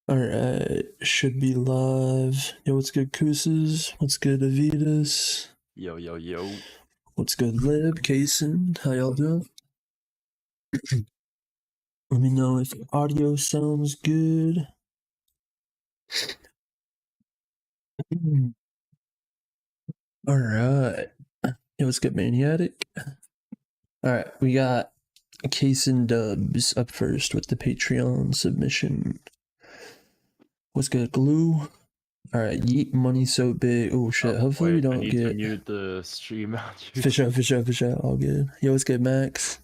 Alright, should be live. Yo, what's good, Kooses? What's good, Avitas? Yo, yo, yo. What's good, Lib, Kason? How y'all doing? Let me know if audio sounds good. Alright. Yo, what's good, Maniatic? Alright, we got Kason Dubs up first with the Patreon submission. What's good, Glue? Alright, yeet money so big. Oh shit, hopefully we don't I need get... to mute the stream out. Fish out, all good. Yo, what's good, Max?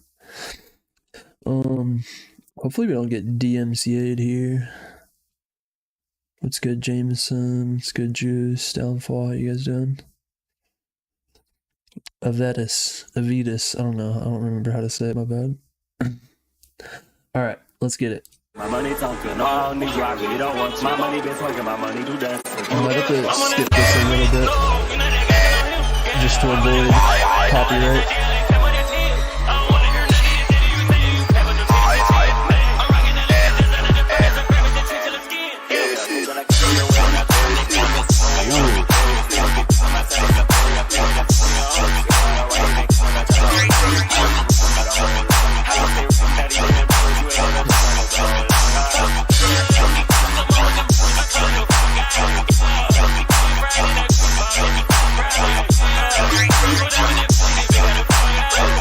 Hopefully we don't get DMCA'd here. What's good, Jameson? What's good, Juice? Downfall, how you guys doing? Avitas, I don't know. I don't remember how to say it, my bad. Alright, let's get it. My money talking, no, I don't need you, I really don't want you. My money been talking, my money do that. I might have to skip this a little bit, just to avoid copyright.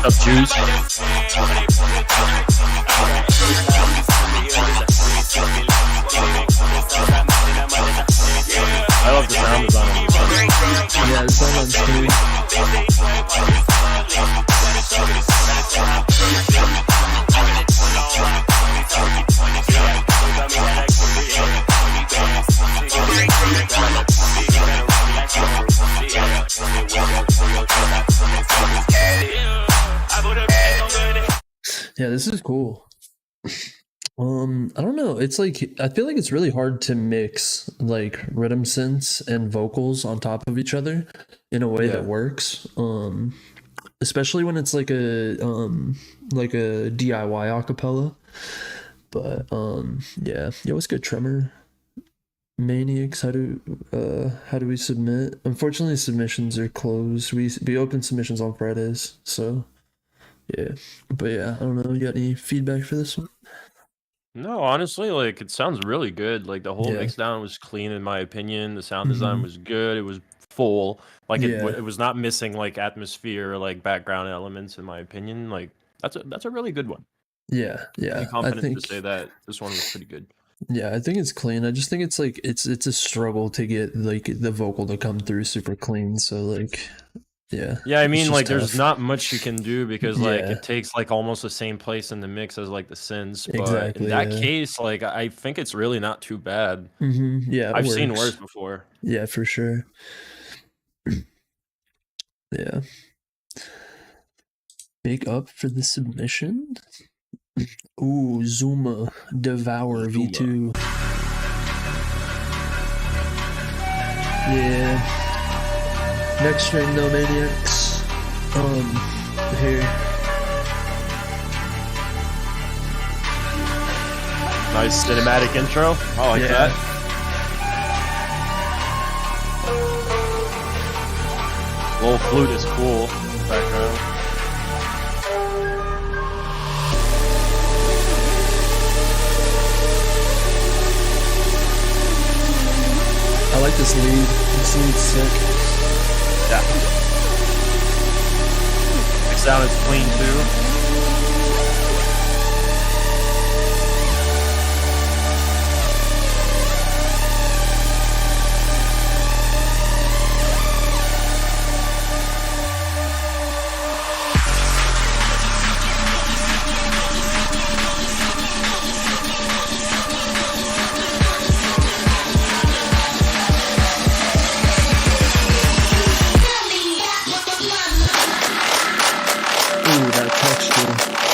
Up, Juice. I love the sound design on this one. Yeah, it's all on screen. Yeah, this is cool. I don't know. It's like, I feel like it's really hard to mix like rhythm synths and vocals on top of each other in a way that works. Especially when it's like a DIY acapella. But yeah. Yo, what's good, Tremor? Maniacs, how do we submit? Unfortunately, submissions are closed. We open submissions on Fridays, so yeah. But yeah, I don't know. You got any feedback for this one? No, honestly, like, it sounds really good. Like, the whole mix down was clean, in my opinion. The sound design was good. It was full. Like, it was not missing, like, atmosphere or, like, background elements, in my opinion. Like, that's a really good one. Yeah. I'm confident to say that this one was pretty good. Yeah, I think it's clean. I just think it's like it's a struggle to get like the vocal to come through super clean. So like, yeah. Yeah, I mean, like, there's not much you can do because like it takes like almost the same place in the mix as like the synths. But Exactly, in that case, like, I think it's really not too bad. Yeah, I've seen worse before. Yeah, for sure. Yeah. Big up for the submission. Ooh, Zuma, Devour V2. Yeah. Next stream though, Maniacs. Here. Nice cinematic intro. I like that. Little flute is cool in the background. I like this lead. This lead's sick. Yeah. The sound is clean too. Ooh, that texture.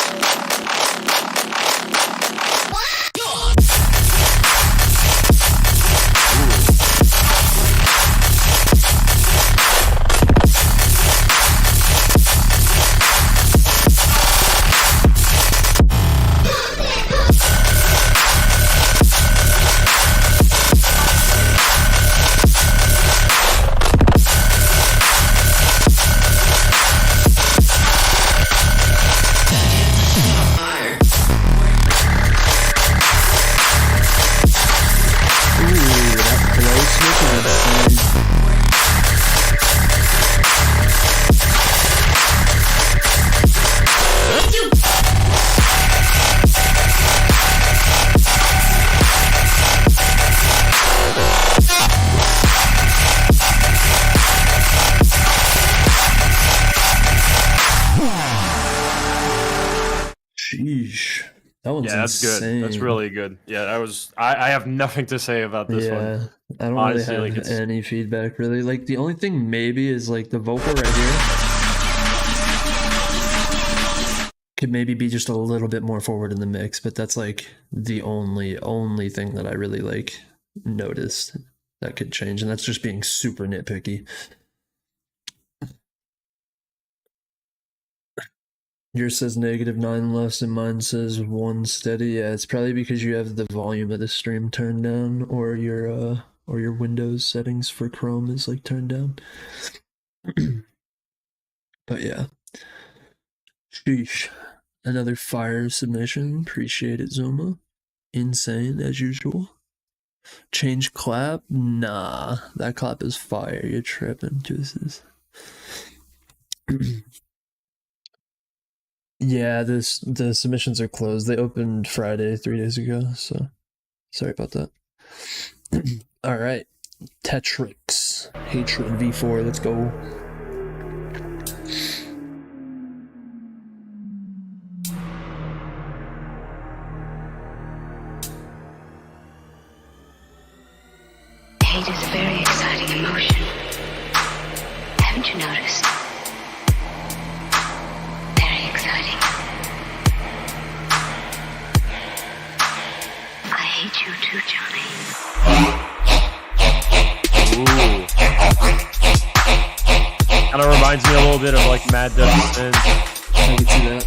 That one's that's insane. good. That's really good. Yeah, that was. I have nothing to say about this one. I don't Honestly, really have like, any feedback really. Like the only thing maybe is like the vocal right here could maybe be just a little bit more forward in the mix, but that's like the only thing that I really like noticed that could change, and that's just being super nitpicky. Yours says -9 less and mine says 1 steady. Yeah, it's probably because you have the volume of the stream turned down, or your Windows settings for Chrome is like turned down. But yeah. Sheesh. Another fire submission. Appreciate it, Zoma. Insane as usual. Change clap? Nah, that clap is fire. You're tripping, juices. Yeah, the submissions are closed. They opened Friday 3 days ago, so sorry about that. All right, Tetrix Hatred V4. Let's go. Hate is a very exciting emotion. Haven't you noticed? Very exciting. I hate you too, Johnny. Ooh. Kind of reminds me a little bit of like Mad Death Sins. I can see that.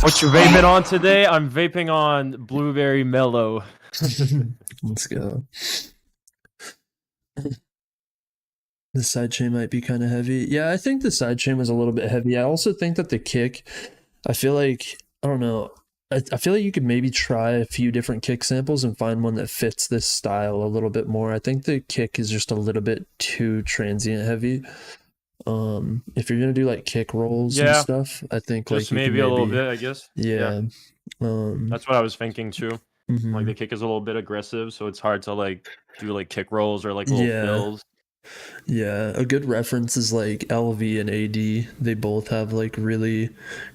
What you vaping on today? I'm vaping on Blueberry Mellow. Let's go. The sidechain might be kind of heavy. Yeah, I think the sidechain was a little bit heavy. I also think that the kick, I feel like, I don't know, I feel like you could maybe try a few different kick samples and find one that fits this style a little bit more. I think the kick is just a little bit too transient heavy. If you're gonna do like kick rolls and stuff, I think just like maybe a little bit, I guess. Yeah. That's what I was thinking too. Mm-hmm. Like the kick is a little bit aggressive, so it's hard to like do like kick rolls or like little fills. Yeah, a good reference is like LV and AD. They both have like really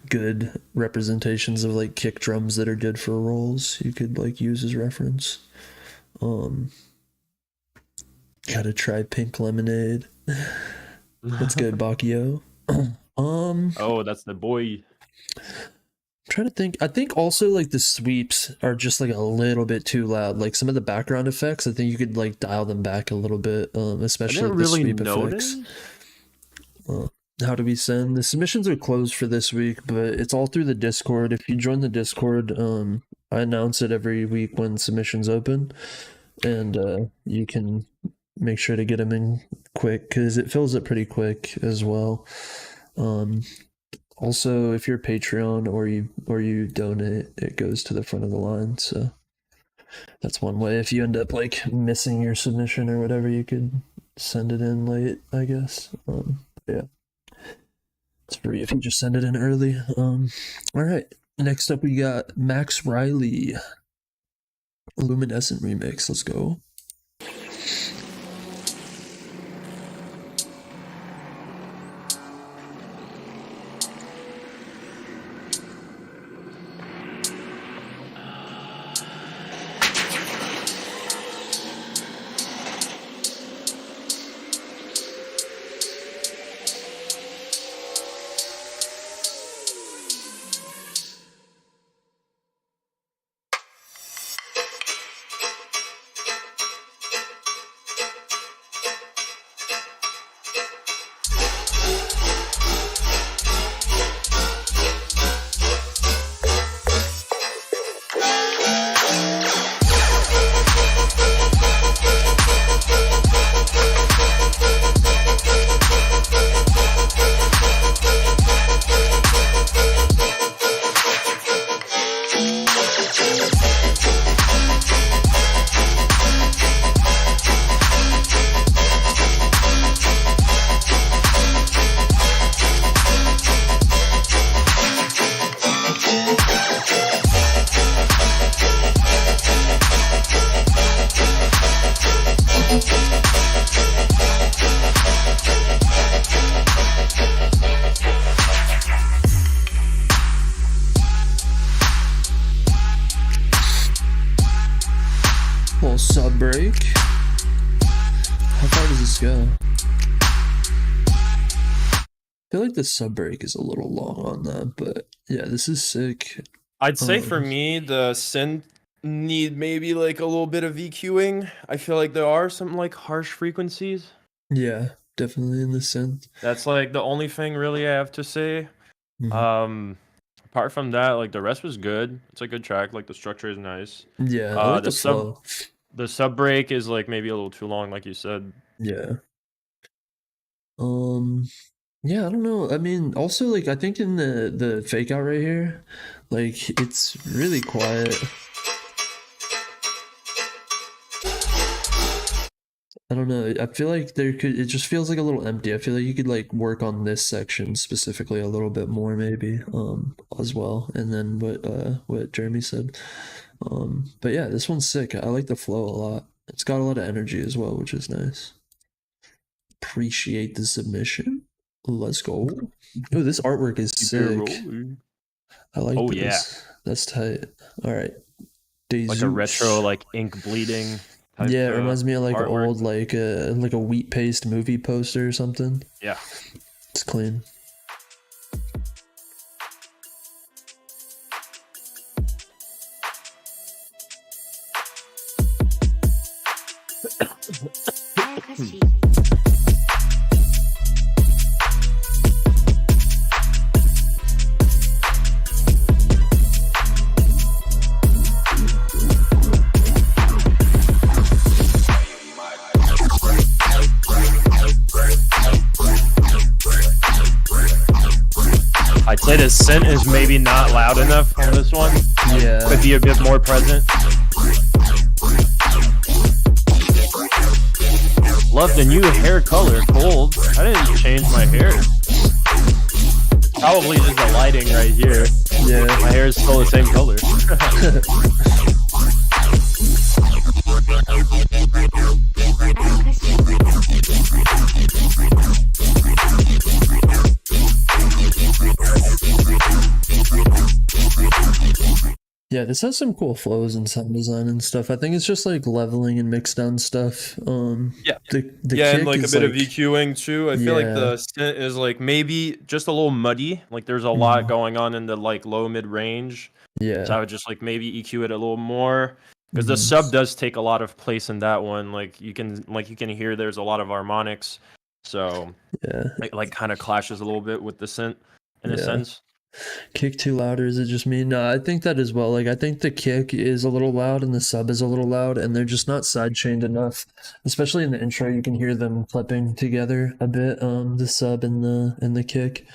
good representations of like kick drums that are good for rolls. You could like use as reference. Gotta try Pink Lemonade. That's good, Bakio. Oh, that's the boy. I'm trying to think. I think also like the sweeps are just like a little bit too loud. Like some of the background effects, I think you could like dial them back a little bit, especially the sweep effects. How do we send? The submissions are closed for this week, but it's all through the Discord. If you join the Discord, I announce it every week when submissions open, and you can make sure to get them in quick because it fills it pretty quick as well. Also, if you're Patreon or you donate, it goes to the front of the line. So that's one way. If you end up like missing your submission or whatever, you could send it in late, I guess. Yeah, it's free if you just send it in early. All right. Next up, we got Max Riley, Luminescent remix. Let's go. go. I feel like the sub break is a little long on that, but yeah, this is sick. I'd say for me, the synth need maybe like a little bit of EQing. I feel like there are some like harsh frequencies. Yeah, definitely in the synth. That's like the only thing really I have to say. Apart from that, like the rest was good. It's a good track. Like the structure is nice. Yeah, I like the flow. The sub break is like maybe a little too long, like you said. Yeah. Yeah, I don't know. I mean, also like I think in the fake out right here, like it's really quiet. I don't know. I feel like it just feels like a little empty. I feel like you could like work on this section specifically a little bit more maybe as well. And then what Jeremy said. But yeah, this one's sick. I like the flow a lot. It's got a lot of energy as well, which is nice. Appreciate the submission. Let's go. Oh, this artwork is sick. I like this. Yeah. That's tight. All right. Like a retro, like ink bleeding type. Yeah, it reminds me of like artwork. Old like a wheat paste movie poster or something. Yeah. It's clean. I'd say the synth is maybe not loud enough on this one. Yeah. Could be a bit more present. Love the new hair color, KHOLD. I didn't change my hair. Probably just the lighting right here. Yeah. My hair is still the same color. Yeah, this has some cool flows and sound design and stuff. I think it's just like leveling and mix down stuff. Yeah, the and like a bit of EQing too. I feel like the synth is like maybe just a little muddy. Like there's a lot going on in the like low mid range. Yeah. So I would just like maybe EQ it a little more because the sub does take a lot of place in that one. Like you can hear there's a lot of harmonics. So yeah, it like kind of clashes a little bit with the synth in a sense. Kick too loud, or is it just me? No, I think that as well. Like I think the kick is a little loud and the sub is a little loud, and they're just not side chained enough. Especially in the intro, you can hear them clipping together a bit. The sub and the kick.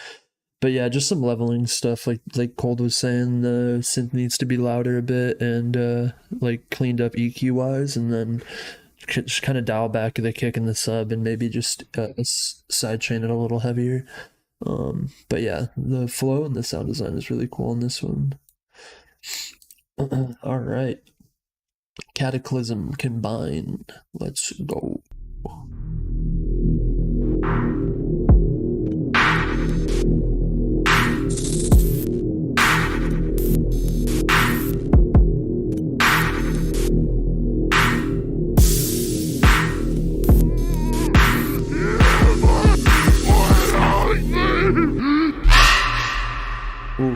But yeah, just some leveling stuff. Like KHOLD was saying, the synth needs to be louder a bit and like cleaned up EQ wise, and then just kind of dial back the kick and the sub, and maybe just side chain it a little heavier. But yeah, the flow and the sound design is really cool on this one. All right, Cataclysm Combine. Let's go. Ooh.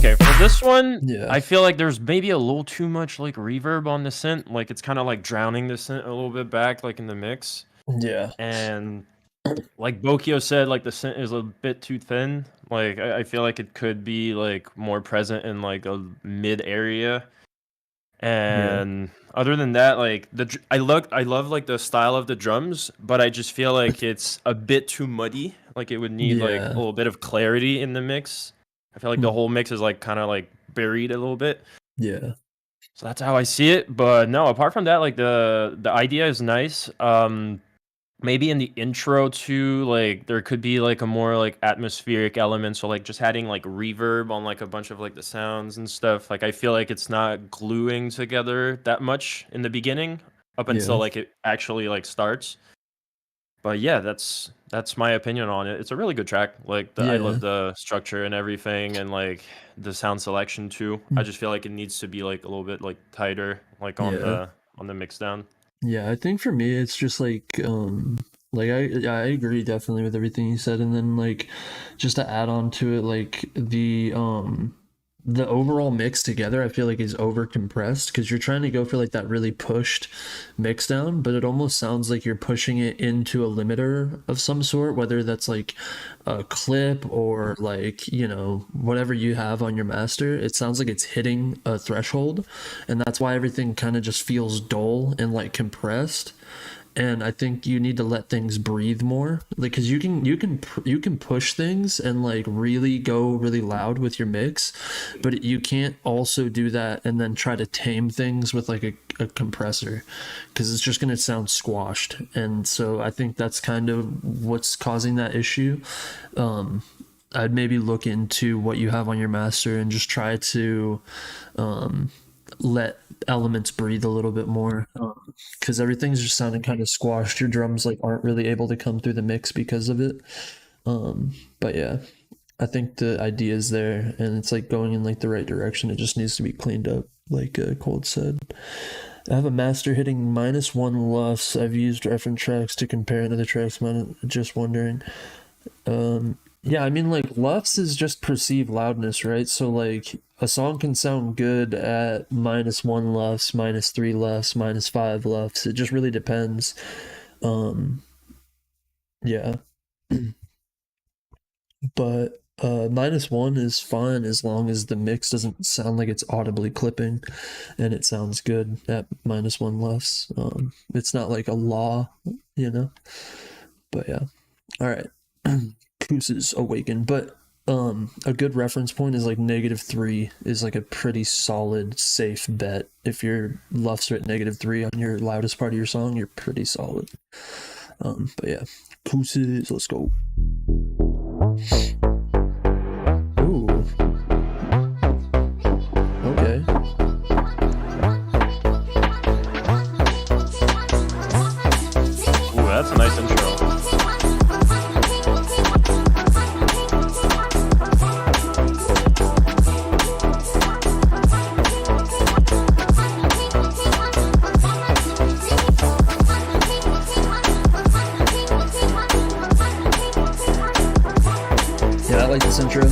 Okay, for this one, Yeah. I feel like there's maybe a little too much like reverb on the synth. Like it's kind of like drowning the synth a little bit back, like in the mix. Yeah. And like Bokio said, like the synth is a bit too thin. Like I feel like it could be like more present in like a mid area. And other than that, like I love like the style of the drums, but I just feel like it's a bit too muddy. Like it would need like a little bit of clarity in the mix. I feel like the whole mix is like kind of like buried a little bit. Yeah. So that's how I see it. But no, apart from that, like the idea is nice. Maybe in the intro too, like there could be like a more like atmospheric element. So like just adding like reverb on like a bunch of like the sounds and stuff. Like I feel like it's not gluing together that much in the beginning up until like it actually like starts. But yeah, that's my opinion on it. It's a really good track. Like I love the structure and everything, and like the sound selection too. I just feel like it needs to be like a little bit like tighter, like on the mix down. Yeah, I think for me it's just like I agree definitely with everything you said, and then like just to add on to it, like the overall mix together I feel like is over compressed because you're trying to go for like that really pushed mix down, but it almost sounds like you're pushing it into a limiter of some sort, whether that's like a clip or like, you know, whatever you have on your master. It sounds like it's hitting a threshold, and that's why everything kind of just feels dull and like compressed. And I think you need to let things breathe more, like, because you can push things and like really go really loud with your mix, but you can't also do that and then try to tame things with like a compressor, because it's just going to sound squashed. And so I think that's kind of what's causing that issue. I'd maybe look into what you have on your master and just try to let elements breathe a little bit more, because everything's just sounding kind of squashed. Your drums like aren't really able to come through the mix because of it. But yeah, I think the idea is there and it's like going in like the right direction. It just needs to be cleaned up, like KHOLD said. I have a master hitting -1 LUFS. I've used reference tracks to compare to the tracks. Just wondering. Yeah, I mean, like, LUFS is just perceived loudness, right? So, like, a song can sound good at -1 LUFS, -3 LUFS, -5 LUFS. It just really depends. Yeah. But -1 is fine as long as the mix doesn't sound like it's audibly clipping and it sounds good at -1 LUFS. It's not like a law, you know? But yeah. All right. Koos's Awakened, but a good reference point is like -3 is like a pretty solid safe bet. If your LUFS are at -3 on your loudest part of your song, you're pretty solid. But yeah, Koos's, let's go. Ooh, okay. Ooh, that's a nice intro. I like this intro.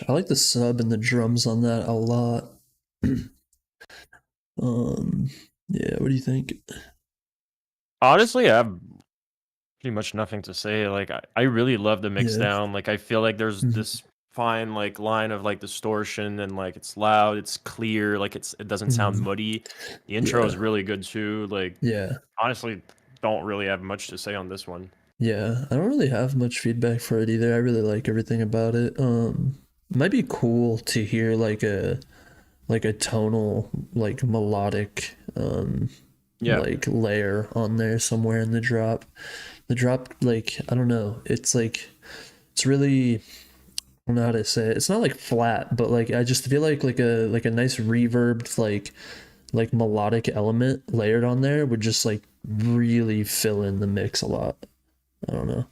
I like the sub and the drums on that a lot. Yeah, what do you think? Honestly, I have pretty much nothing to say. Like, I really love the mix down. Like, I feel like there's this fine like line of like distortion, and like it's loud, it's clear, like it doesn't sound muddy. The intro is really good too. Like, honestly, don't really have much to say on this one. Yeah, I don't really have much feedback for it either. I really like everything about it. It might be cool to hear like a tonal, like melodic like layer on there somewhere in the drop. The drop, like, I don't know, it's like, it's really, I don't know how to say it. It's not like flat, but like I just feel like a nice reverbed like melodic element layered on there would just like really fill in the mix a lot. I don't know,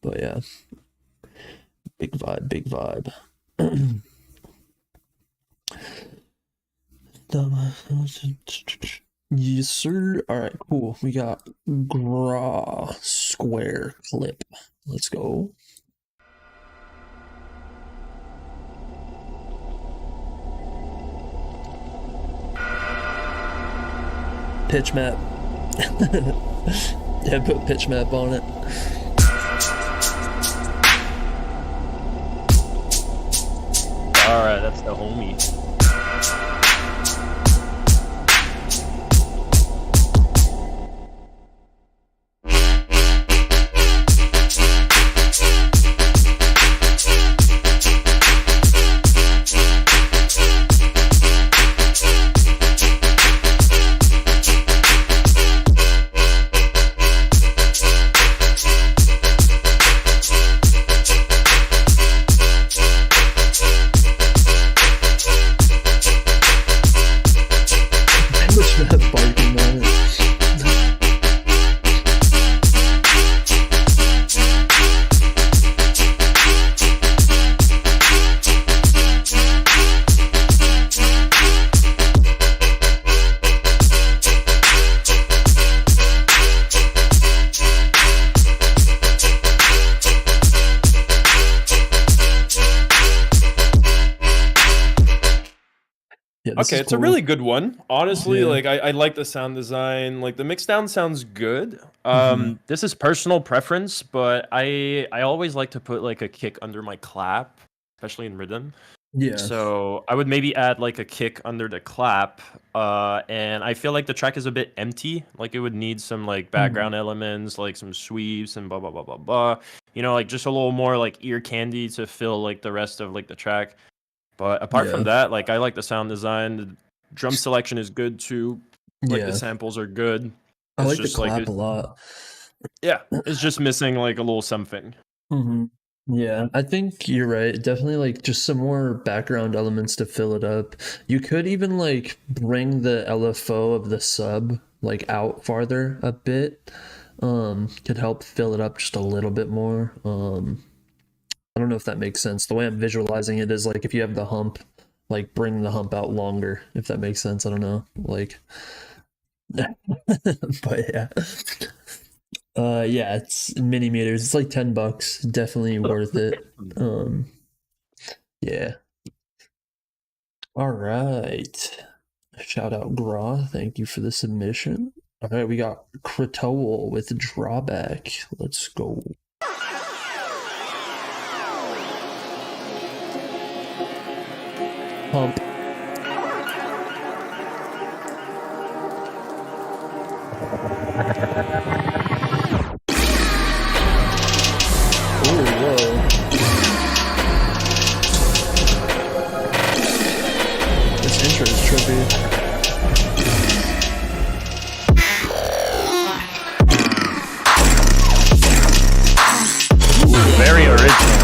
but yeah, big vibe. Yes, sir. All right, cool. We got Gra square clip. Let's go. Pitch map. Yeah, put pitch map on it. All right, that's the homie. Okay, it's cool. A really good one. Honestly, like I like the sound design. Like the mix down sounds good. This is personal preference, but I always like to put like a kick under my clap, especially in RIDDIM. Yeah. So I would maybe add like a kick under the clap. And I feel like the track is a bit empty. Like it would need some like background elements, like some sweeps and blah blah blah blah blah. You know, like just a little more like ear candy to fill like the rest of like the track. But apart from that, like I like the sound design. The drum selection is good too. Like the samples are good. I like the clap a lot. Yeah, it's just missing like a little something. Yeah, I think you're right. Definitely like just some more background elements to fill it up. You could even like bring the LFO of the sub like out farther a bit. Could help fill it up just a little bit more. I don't know if that makes sense. The way I'm visualizing it is like if you have the hump, like bring the hump out longer, if that makes sense. I don't know. Like but yeah, it's millimeters. It's like $10. Definitely worth it. Yeah. All right. Shout out Gra. Thank you for the submission. All right, we got Crto with drawback. Let's go. Pump. Oh, whoa. This intro is trippy. Very original.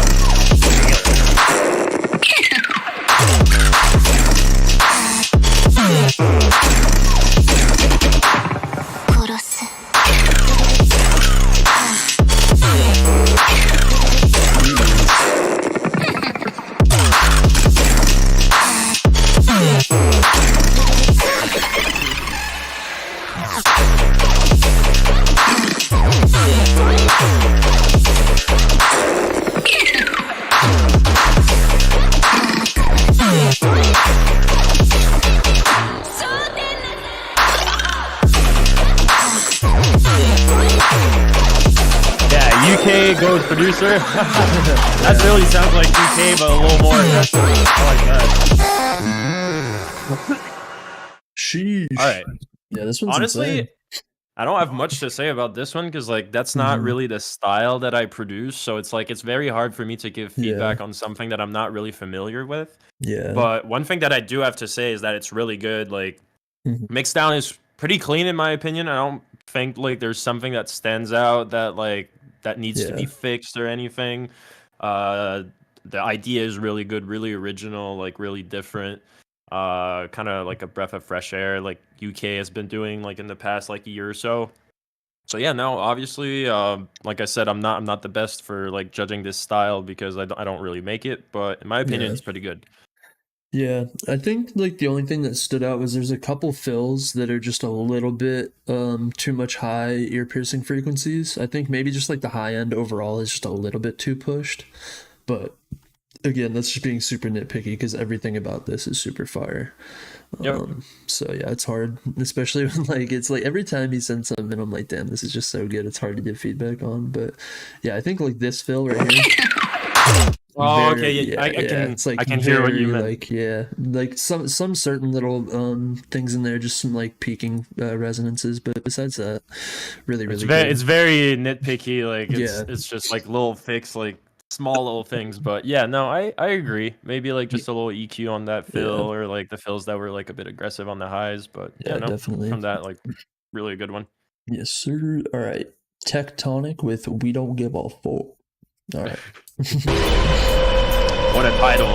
UK goes producer. That really sounds like UK, but a little more aggressive. I like that. Sheesh. All right. Yeah, this one's Honestly, insane. I don't have much to say about this one because like that's not really the style that I produce. So it's like it's very hard for me to give feedback on something that I'm not really familiar with. Yeah. But one thing that I do have to say is that it's really good. Like mixdown is pretty clean in my opinion. I don't think like there's something that stands out that needs to be fixed or anything. The idea is really good, really original, like really different. Kind of like a breath of fresh air like UK has been doing like in the past like year or so. So yeah, no, obviously, like I said, I'm not the best for like judging this style because I don't really make it, but in my opinion, it's pretty good. Yeah, I think like the only thing that stood out was there's a couple fills that are just a little bit too much high ear piercing frequencies. I think maybe just like the high end overall is just a little bit too pushed, but again, that's just being super nitpicky because everything about this is super fire. So yeah, it's hard, especially when like it's like every time he sends something, I'm like, damn, this is just so good. It's hard to give feedback on, but yeah, I think like this fill right here. Oh, okay. Yeah, I can. It's like I can hear what you meant. Like some certain little things in there, just some like peaking resonances, but besides that, really good. It's very nitpicky. Like it's just like little fix, like small little things. But yeah, no, I agree. Maybe like just a little EQ on that fill, or like the fills that were like a bit aggressive on the highs. But yeah, no, definitely from that, like really a good one. Yes, sir. All right, Tectonic with "We Don't Give a Fuck." All right. What a title.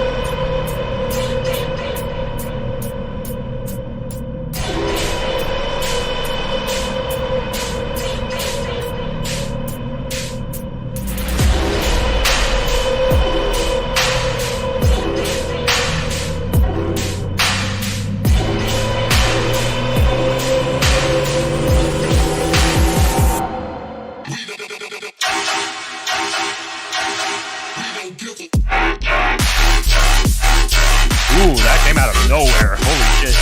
Ooh, that came out of nowhere. Holy shit.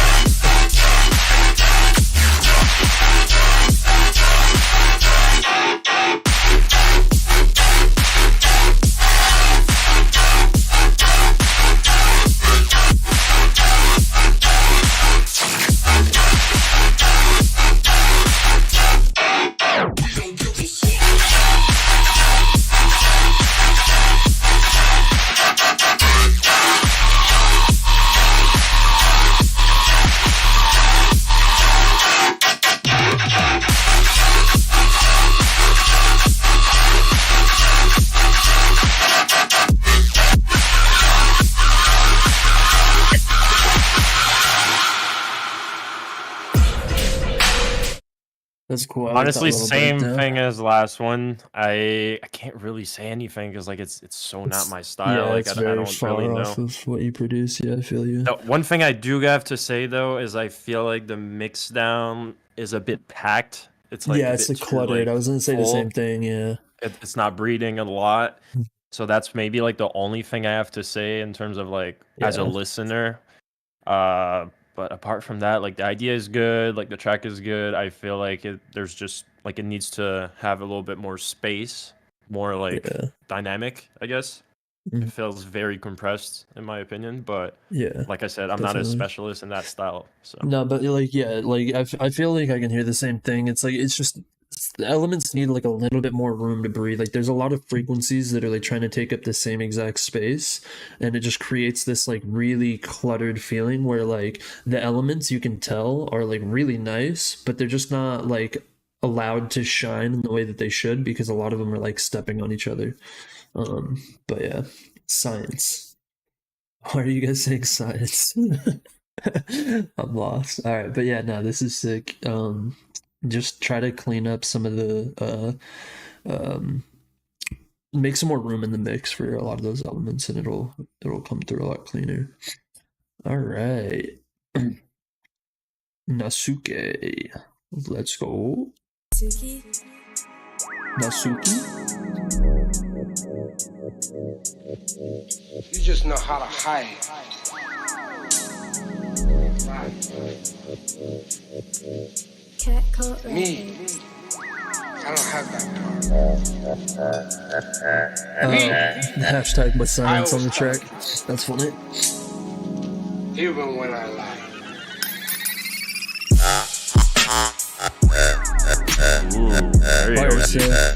That's cool. Honestly, same thing as last one. I can't really say anything because like it's so not my style. Yeah, like it's I very don't far really know. off of what you produce. Yeah, I feel you. One thing I do have to say though is I feel like the mix down is a bit packed. It's like it's like cluttered. I was gonna say the same thing. Yeah, it's not breathing a lot. So that's maybe like the only thing I have to say in terms of like as a listener. But apart from that, like the idea is good, like the track is good. I feel like there's just like it needs to have a little bit more space, more like dynamic, I guess. It feels very compressed in my opinion, but like I said, I'm not a specialist in that style. So no, but like I feel like I can hear the same thing. It's like it's just the elements need like a little bit more room to breathe. Like there's a lot of frequencies that are like trying to take up the same exact space, and it just creates this like really cluttered feeling where like the elements you can tell are like really nice, but they're just not like allowed to shine in the way that they should because a lot of them are like stepping on each other. But yeah, science. Why are you guys saying science? I'm lost. All right, but yeah, no, this is sick. Just try to clean up some of the make some more room in the mix for a lot of those elements, and it'll come through a lot cleaner. All right. Nasuki, let's go. Nasuki. You just know how to hide. Me, I don't have that part. Hashtag with silence on the track. That's funny. Even when I lie. Ooh, there you go. Fire sale.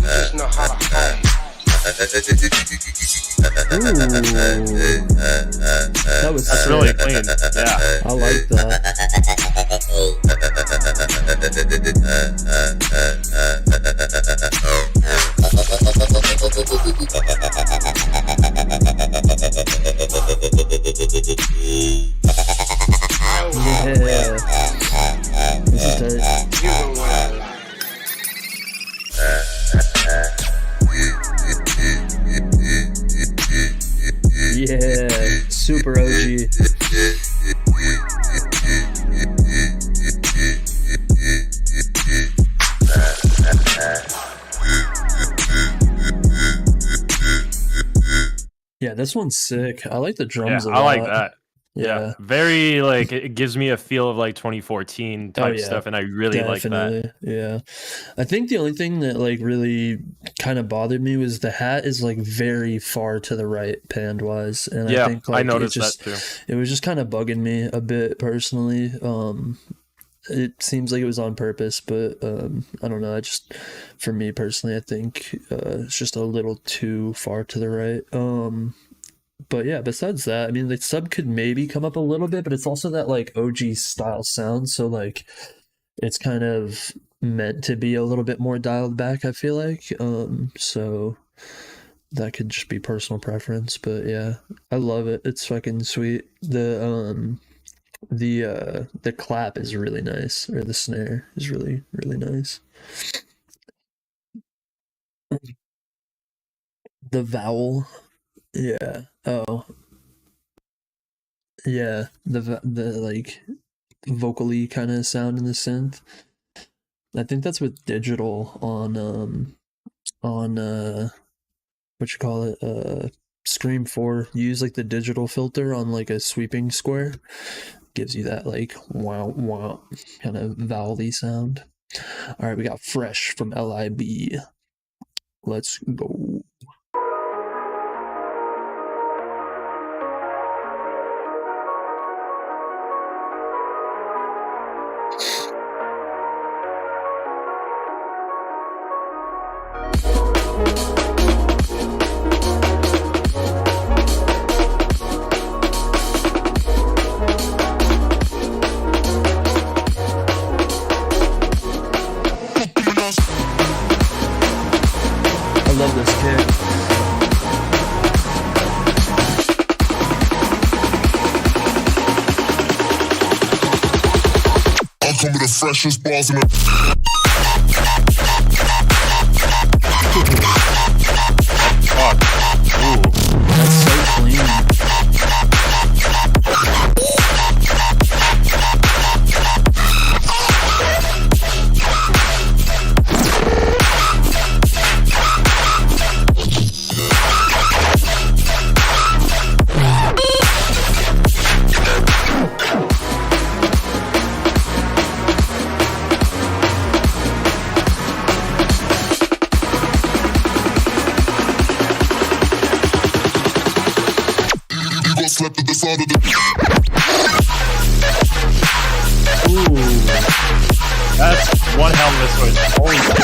Just know how to hide. That's really clean. Yeah. I like that. Yeah. This is tight. Even when I lie. Yeah, super OG. Yeah, this one's sick. I like the drums a lot. I like that. Yeah. Very like it gives me a feel of like 2014 type stuff, and I really like that. Yeah. I think the only thing that like really kind of bothered me was the hat is like very far to the right panned wise, and I think like, I noticed that too. It was just kind of bugging me a bit personally. It seems like it was on purpose, but I don't know. For me personally, I think it's just a little too far to the right. But yeah, besides that, I mean, the sub could maybe come up a little bit, but it's also that like OG style sound, so like it's kind of meant to be a little bit more dialed back, I feel like. So that could just be personal preference, but yeah, I love it. It's fucking sweet. The clap is really nice, or the snare is really, really nice. The vowel. Yeah. Oh. Yeah. The like vocally kind of sound in the synth. I think that's with digital on what you call it, Scream 4. You use like the digital filter on like a sweeping square. Gives you that like wow wow kind of vowel-y sound. All right, we got Fresh from LIB. Let's go. I love this kick. I'll come with the freshest balls in the That's so clean. slept at the side of the Ooh. That's one hell of a switch. Holy shit.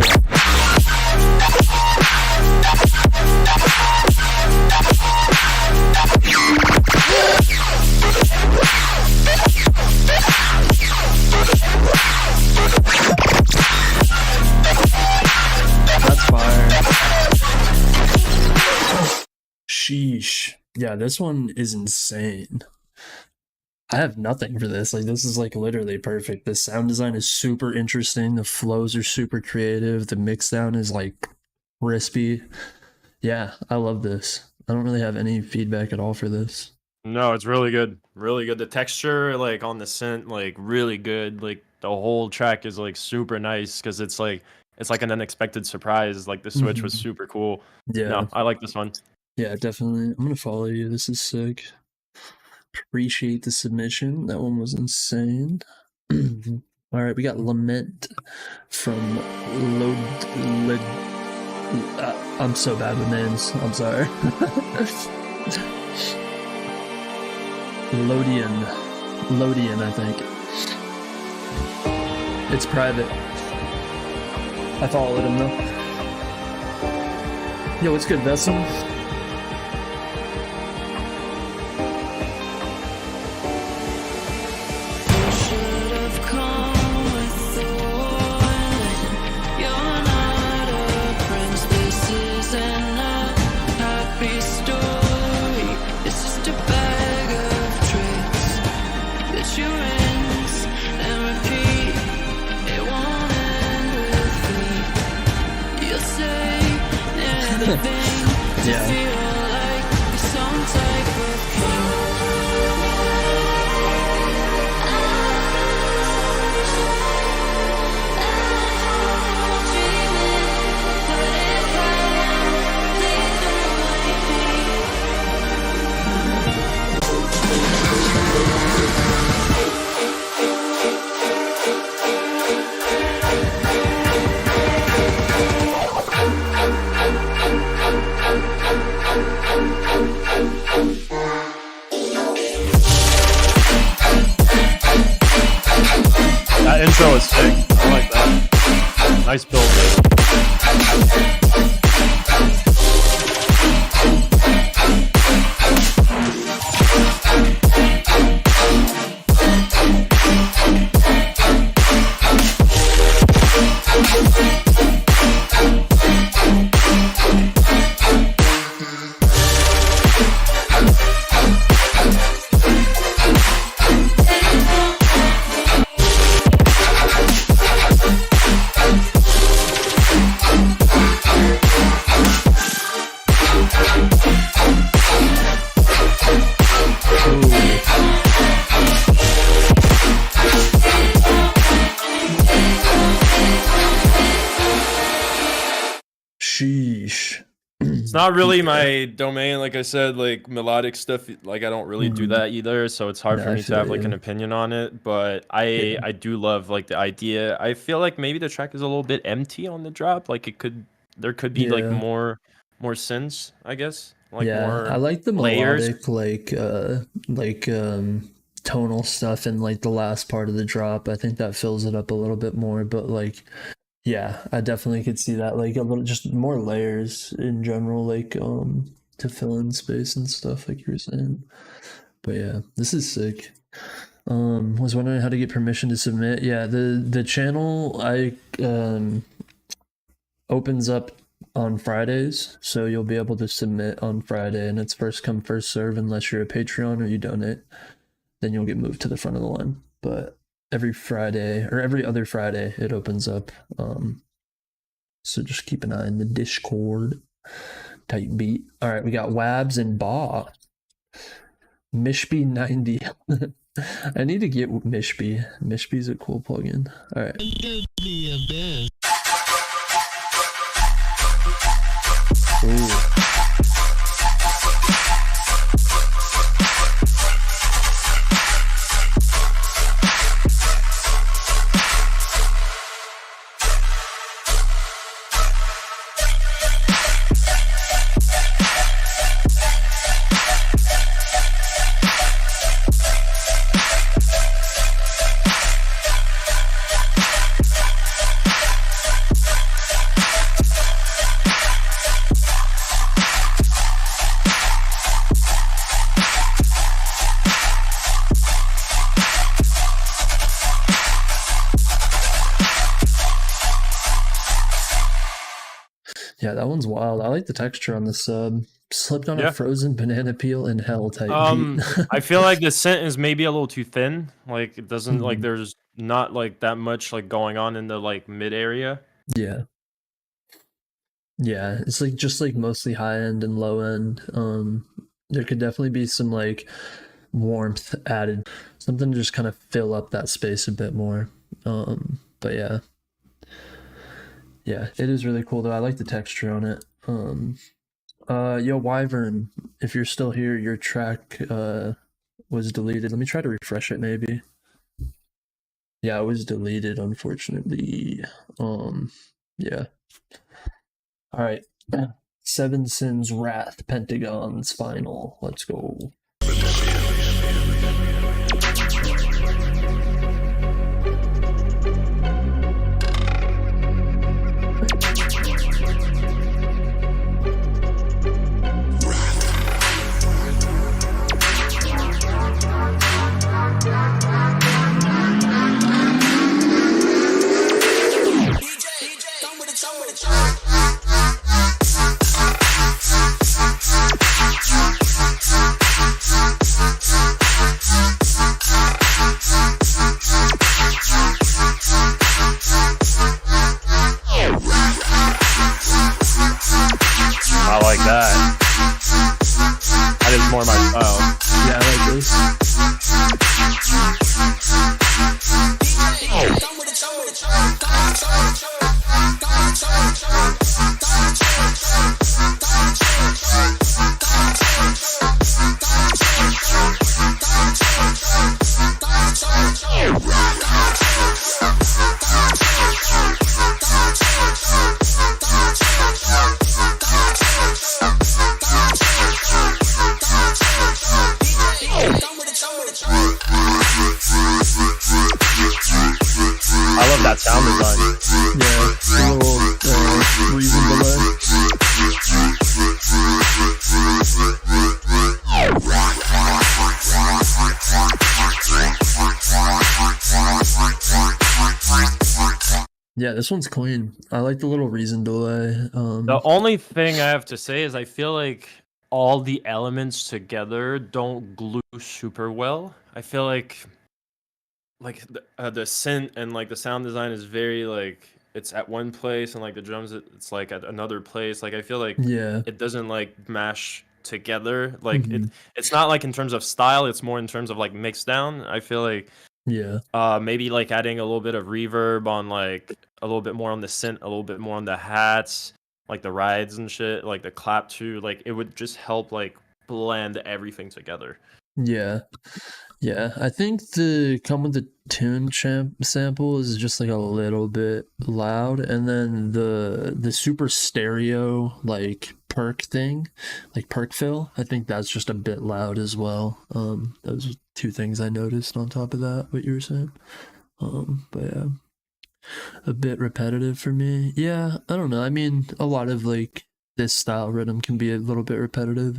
That's fire. Sheesh. Yeah, this one is insane. I have nothing for this. Like, this is like literally perfect. The sound design is super interesting. The flows are super creative. The mix down is like crispy. Yeah, I love this. I don't really have any feedback at all for this. No, it's really good. Really good. The texture, like on the synth, like really good. Like the whole track is like super nice because it's like an unexpected surprise. Like the switch was super cool. Yeah. No, I like this one. Yeah, definitely. I'm gonna follow you. This is sick. Appreciate the submission. That one was insane. All right, we got Lament from I'm so bad with names. I'm sorry. Lodian, I think. It's private. I followed him though. Yo, what's good, Vessel? Yeah. That intro is sick. I like that. Nice build. Sheesh. It's not really my domain, like I said, like melodic stuff. Like I don't really do that either, so it's hard for me to have like an opinion on it. But I do love like the idea. I feel like maybe the track is a little bit empty on the drop. Like there could be like more synths, I guess. Like more I like the layers. melodic tonal stuff in like the last part of the drop. I think that fills it up a little bit more, but like yeah, I definitely could see that, like a little just more layers in general, like to fill in space and stuff like you were saying. But yeah, this is sick. Was wondering how to get permission to submit. Yeah, the channel opens up on Fridays, so you'll be able to submit on Friday, and it's first come first serve unless you're a Patreon or you donate. Then you'll get moved to the front of the line. But every Friday or every other Friday it opens up. So just keep an eye on the Discord. Tight beat. All right, we got Wabs and Ba. Mishby 90. I need to get Mishby. Mishby's a cool plugin. All right. Ooh. Yeah, that one's wild. I like the texture on the sub. Slipped on a frozen banana peel in hell type beat. I feel like the scent is maybe a little too thin. Like it doesn't like there's not like that much like going on in the like mid area. Yeah. Yeah, it's like just like mostly high end and low end. There could definitely be some like warmth added, something to just kind of fill up that space a bit more. But yeah, it is really cool though. I like the texture on it. Yo, Wyvern, if you're still here, your track was deleted. Let me try to refresh it maybe. Yeah, it was deleted, unfortunately. Yeah. All right. Seven Sins Wrath, Pentagon's final. Let's go. I like that. That is more my style. Yeah, I like this. I love that sound design. Yeah, a little reason delay. Yeah, this one's clean. I like the little reason delay. The only thing I have to say is I feel like all the elements together don't glue super well. I feel like the synth and like the sound design is very like it's at one place, and like the drums it's like at another place. Like I feel like it doesn't like mash together. Like it's not like in terms of style, it's more in terms of like mix down. I feel like maybe like adding a little bit of reverb on like a little bit more on the synth, a little bit more on the hats, like the rides and shit, like the clap too, like it would just help like blend everything together. Yeah, I think the come with the tune sample is just like a little bit loud, and then the super stereo like perk thing, like perk fill, I think that's just a bit loud as well. Those are two things I noticed on top of that, what you were saying. But yeah, a bit repetitive for me. Yeah, I don't know. I mean, a lot of like this style rhythm can be a little bit repetitive.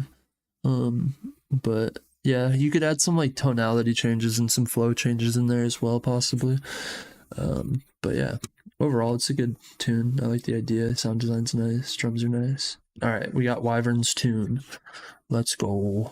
But yeah, you could add some like tonality changes and some flow changes in there as well, possibly. But yeah, overall it's a good tune. I like the idea. Sound design's nice. Drums are nice. All right, we got Wyvern's tune. Let's go.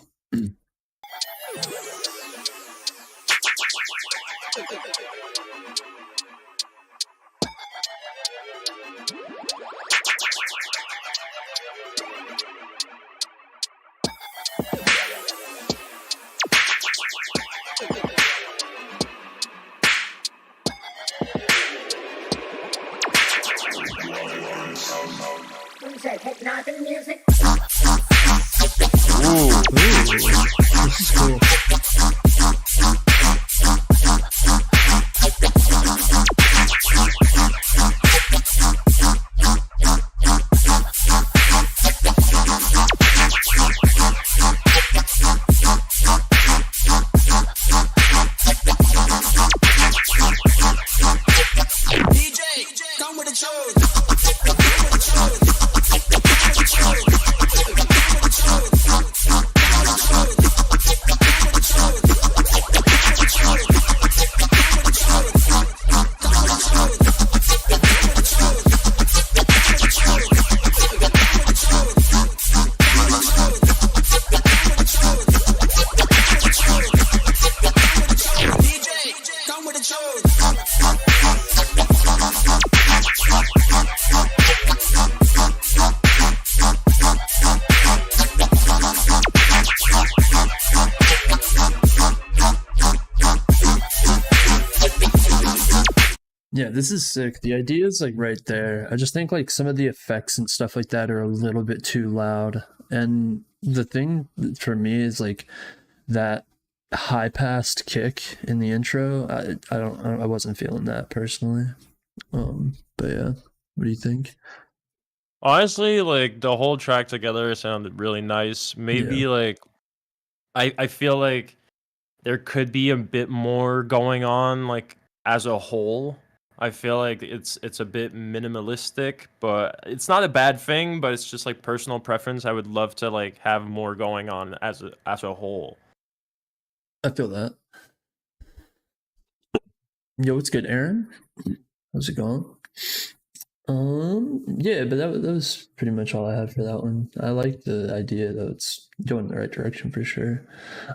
Hypnotic music. Ooh, this is cool. Yeah, this is sick. The idea is like right there. I just think like some of the effects and stuff like that are a little bit too loud. And the thing for me is like that high passed kick in the intro. I wasn't feeling that personally. But yeah, what do you think? Honestly, like the whole track together sounded really nice. Maybe like I feel like there could be a bit more going on like as a whole. I feel like it's a bit minimalistic, but it's not a bad thing, but it's just like personal preference. I would love to like have more going on as a whole. I feel that. Yo, what's good, Aaron? How's it going? Yeah, but that was pretty much all I had for that one. I like the idea though; it's going in the right direction for sure.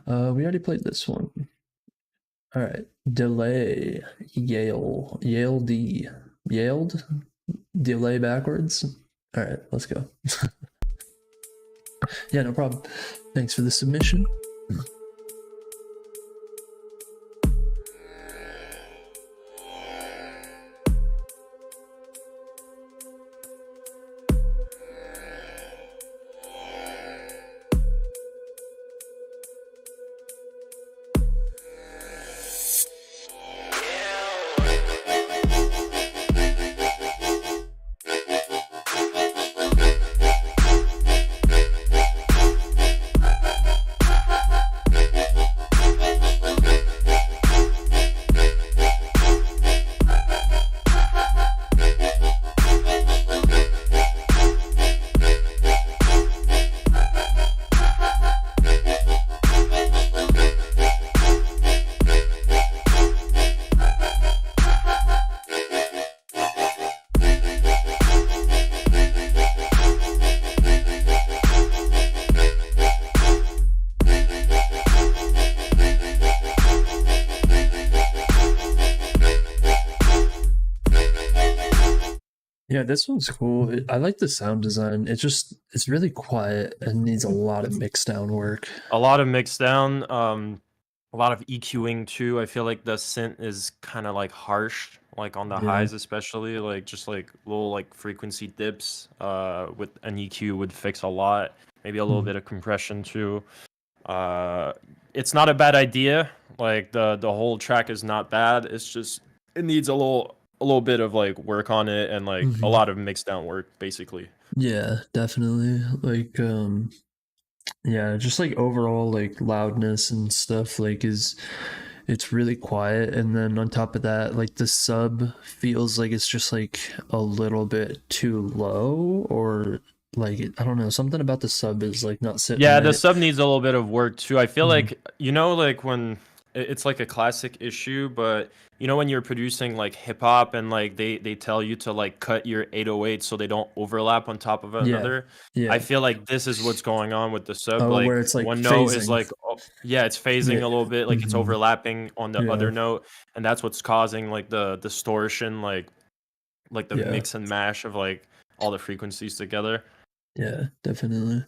We already played this one. All right, delay Yale D Yaled delay backwards. All right, let's go. Yeah, no problem. Thanks for the submission. Yeah, this one's cool. I like the sound design. It's really quiet and needs a lot of mix down work. A lot of mix down, a lot of EQing too. I feel like the synth is kind of like harsh, like on the highs especially, like just like little like frequency dips. With an EQ would fix a lot. Maybe a little bit of compression too. It's not a bad idea. Like the whole track is not bad. It's just it needs a little bit of like work on it and like a lot of mixed down work basically. Yeah, definitely. Like yeah, just like overall like loudness and stuff like it's really quiet, and then on top of that like the sub feels like it's just like a little bit too low, or like I don't know, something about the sub is like not sitting Yeah, right. the sub needs a little bit of work too. I feel like, you know, like when it's like a classic issue, but you know when you're producing like hip hop and like they tell you to like cut your 808 so they don't overlap on top of another. Yeah. I feel like this is what's going on with the sub. Oh, like where it's like one note is phasing. like yeah, it's phasing Yeah. a little bit, like it's overlapping on the Yeah. other note, and that's what's causing like the distortion, like the Yeah. mix and mash of like all the frequencies together. Yeah, definitely.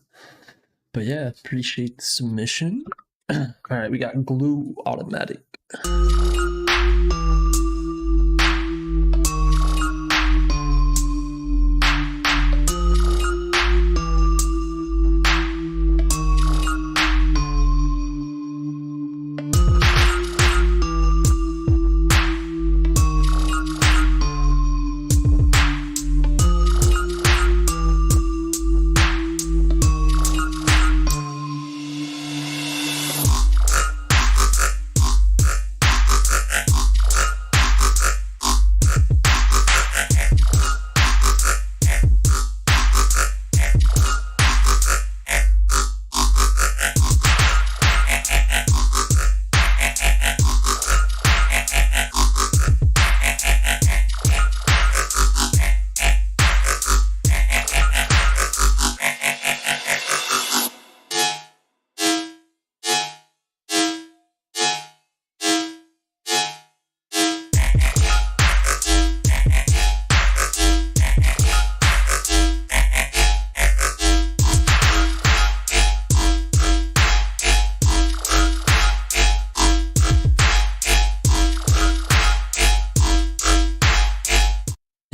But yeah, appreciate the submission. All right, we got Glue Automatic.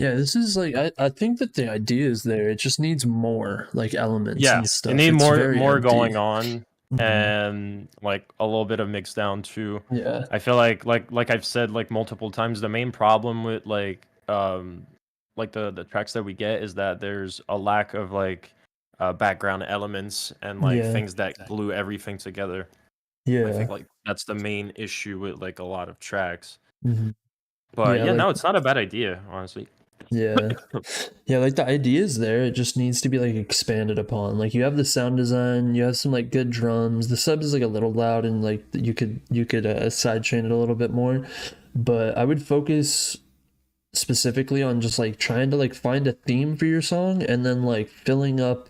Yeah, this is like I think that the idea is there. It just needs more like elements Yeah, and stuff. you need It's more very empty. going on, Mhm. and like a little bit of mix down too. Yeah. I feel like I've said like multiple times, the main problem with like the tracks that we get is that there's a lack of like background elements and like Yeah. things that glue everything together. I Yeah. think like that's the main issue with like a lot of tracks. Mhm. But Yeah, yeah, like- no, it's not a bad idea, honestly. Yeah. Yeah, like the idea is there. It just needs to be like expanded upon. Like you have the sound design, you have some like good drums. The sub is like a little loud and like you could sidechain it a little bit more. But I would focus specifically on just like trying to like find a theme for your song and then like filling up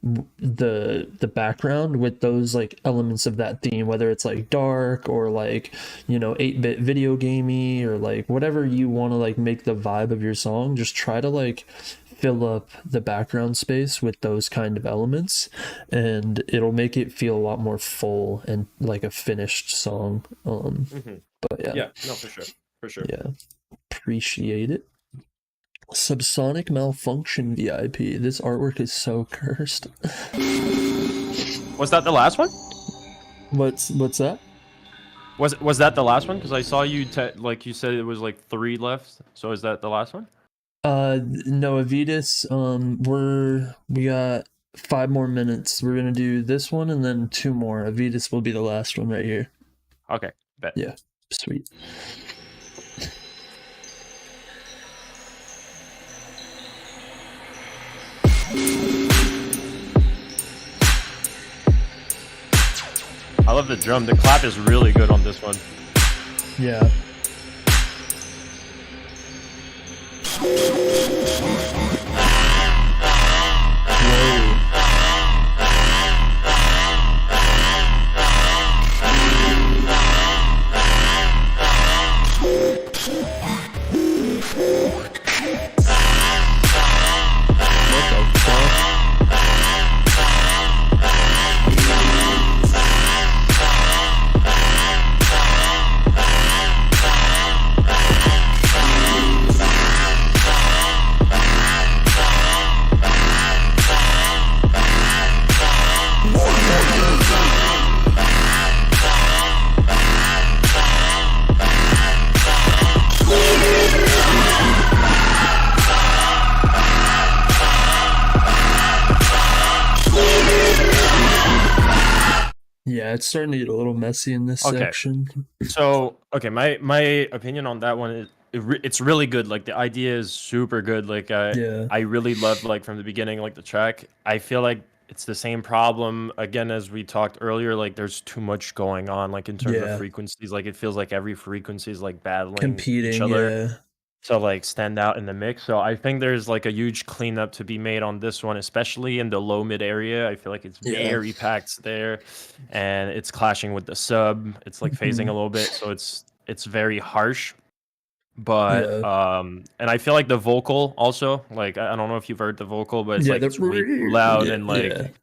the background with those like elements of that theme, whether it's like dark or like 8-bit video gamey or like whatever you want to like make the vibe of your song. Just try to like fill up the background space with those kind of elements, and it'll make it feel a lot more full and like a finished song. But Yeah, no, for sure. Yeah, appreciate it. Subsonic Malfunction VIP. This artwork is so cursed. Was that the last one? What's that? Was that the last one? Because I saw you like you said it was like 3 left. So is that the last one? No, Avitas. We got 5 more minutes. We're gonna do this one and then 2 more. Avitas will be the last one right here. Okay, bet. Yeah, sweet. I love the drum. The clap is really good on this one. Yeah. Yeah, it's starting to get a little messy in this section. So, okay, my opinion on that one is it's really good. Like the idea is super good. Like I really loved like from the beginning like the track. I feel like it's the same problem again as we talked earlier. Like there's too much going on like in terms of frequencies. Like it feels like every frequency is like battling Competing each other. To like stand out in the mix. So I think there's like a huge cleanup to be made on this one, especially in the low mid area. I feel like it's very packed there and it's clashing with the sub. It's like phasing a little bit, so it's very harsh. But and I feel like the vocal also, like I don't know if you've heard the vocal, but it's like it's way loud and like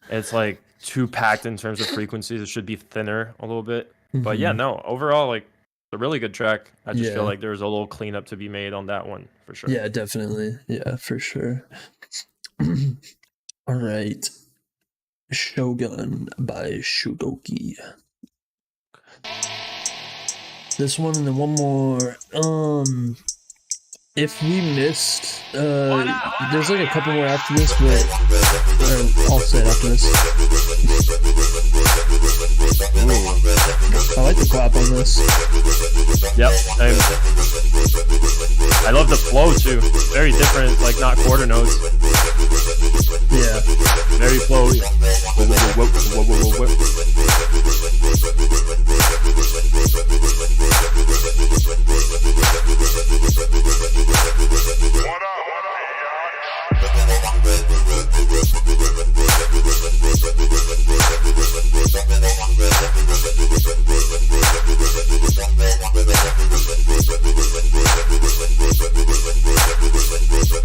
it's like too packed in terms of frequencies. It should be thinner a little bit. But yeah, no, overall like a really good track. I just feel like there's a little cleanup to be made on that one for sure. Yeah, definitely. Yeah, for sure. All right. Shogun by Shugoki. This one and then one more. If we missed, there's like a couple more after this, but I'll say it after this. I like the clap on this. Yep, I love the flow too. Very different, like not quarter notes. Yeah. Very flowy.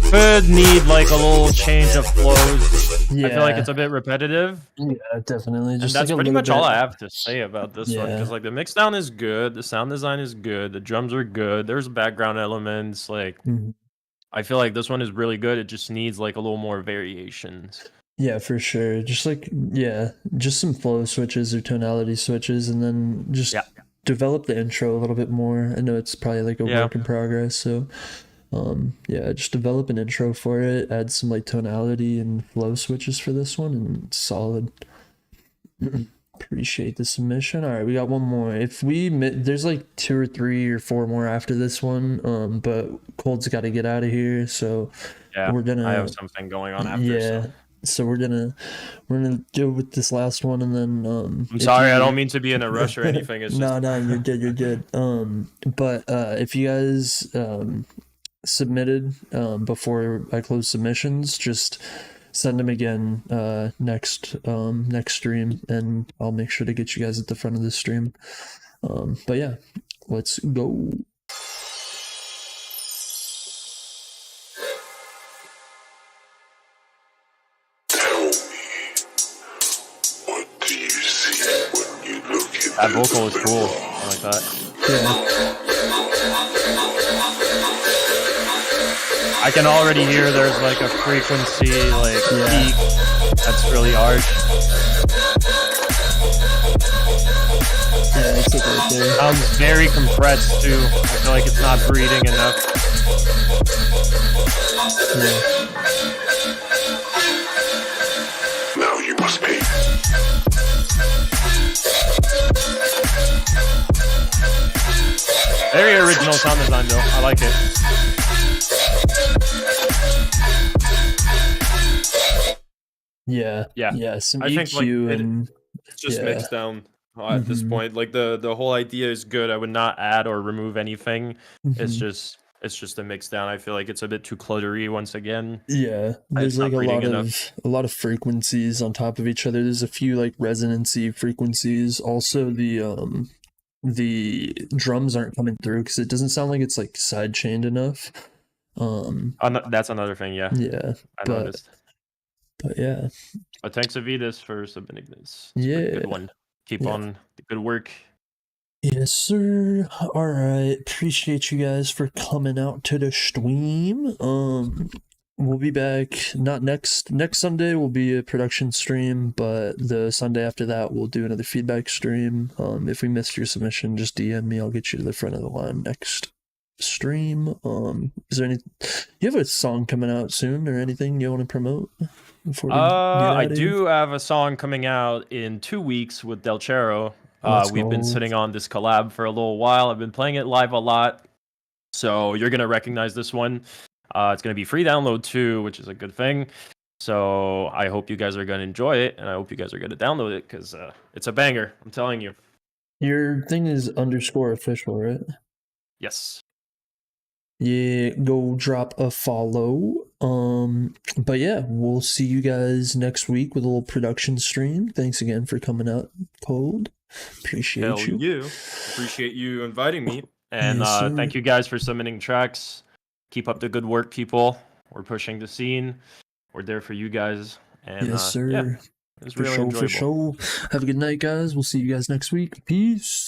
Could need like a little change of flows. Yeah. I feel like it's a bit repetitive. Yeah, definitely. Just and that's like pretty much all I have to say about this one. Yeah. Because like the mixdown is good, the sound design is good, the drums are good. There's background elements. Like I feel like this one is really good. It just needs like a little more variations. Yeah, for sure. Just like, yeah, just some flow switches or tonality switches, and then just develop the intro a little bit more. I know it's probably like a work in progress, so yeah, just develop an intro for it, add some like tonality and flow switches for this one, and it's solid. Appreciate the submission. All right, we got one more. If we there's like 2 or 3 or 4 more after this one, but KHOLD's got to get out of here, so we're gonna. I have something going on after. So we're gonna deal with this last one, and then I'm sorry, I don't mean to be in a rush or anything. It's no, you're good. But if you guys submitted before I close submissions, just send them again next stream, and I'll make sure to get you guys at the front of the stream. But yeah, let's go. That vocal is cool. I like that. Yeah. I can already hear there's like a frequency, like peak. That's really harsh. Yeah, it's like right there. Sounds very compressed too. I feel like it's not breathing enough. Yeah. Now you must pay. Very original sound design though. I like it. Yeah. Some I think EQ like and it's just mixed down at this point. Like the whole idea is good. I would not add or remove anything. It's just a mix down. I feel like it's a bit too cluttery once again. Yeah, there's like a lot of frequencies on top of each other. There's a few like resonancy frequencies. Also, the drums aren't coming through because it doesn't sound like it's like side chained enough. That's another thing. Yeah, I noticed. But yeah. But thanks Avidas for submitting this. It's a good one. Keep on the good work. Yes, sir. All right. Appreciate you guys for coming out to the stream. We'll be back. Not next Sunday will be a production stream, but the Sunday after that we'll do another feedback stream. If we missed your submission, just DM me. I'll get you to the front of the line next stream. Is there you have a song coming out soon or anything you want to promote? I do have a song coming out in 2 weeks with Del Chero. We've been sitting on this collab for a little while. I've been playing it live a lot, so you're gonna recognize this one. It's gonna be free download too, which is a good thing. So I hope you guys are gonna enjoy it, and I hope you guys are gonna download it because it's a banger. I'm telling you. Your thing is _official, right? Yes. Yeah, go drop a follow. But yeah, we'll see you guys next week with a little production stream. Thanks again for coming out, KHOLD. Appreciate you. Appreciate you inviting me. And Yes, thank you guys for submitting tracks. Keep up the good work, people. We're pushing the scene. We're there for you guys. And yes, sir. yeah, it was really enjoyable. For sure. Have a good night, guys. We'll see you guys next week. Peace.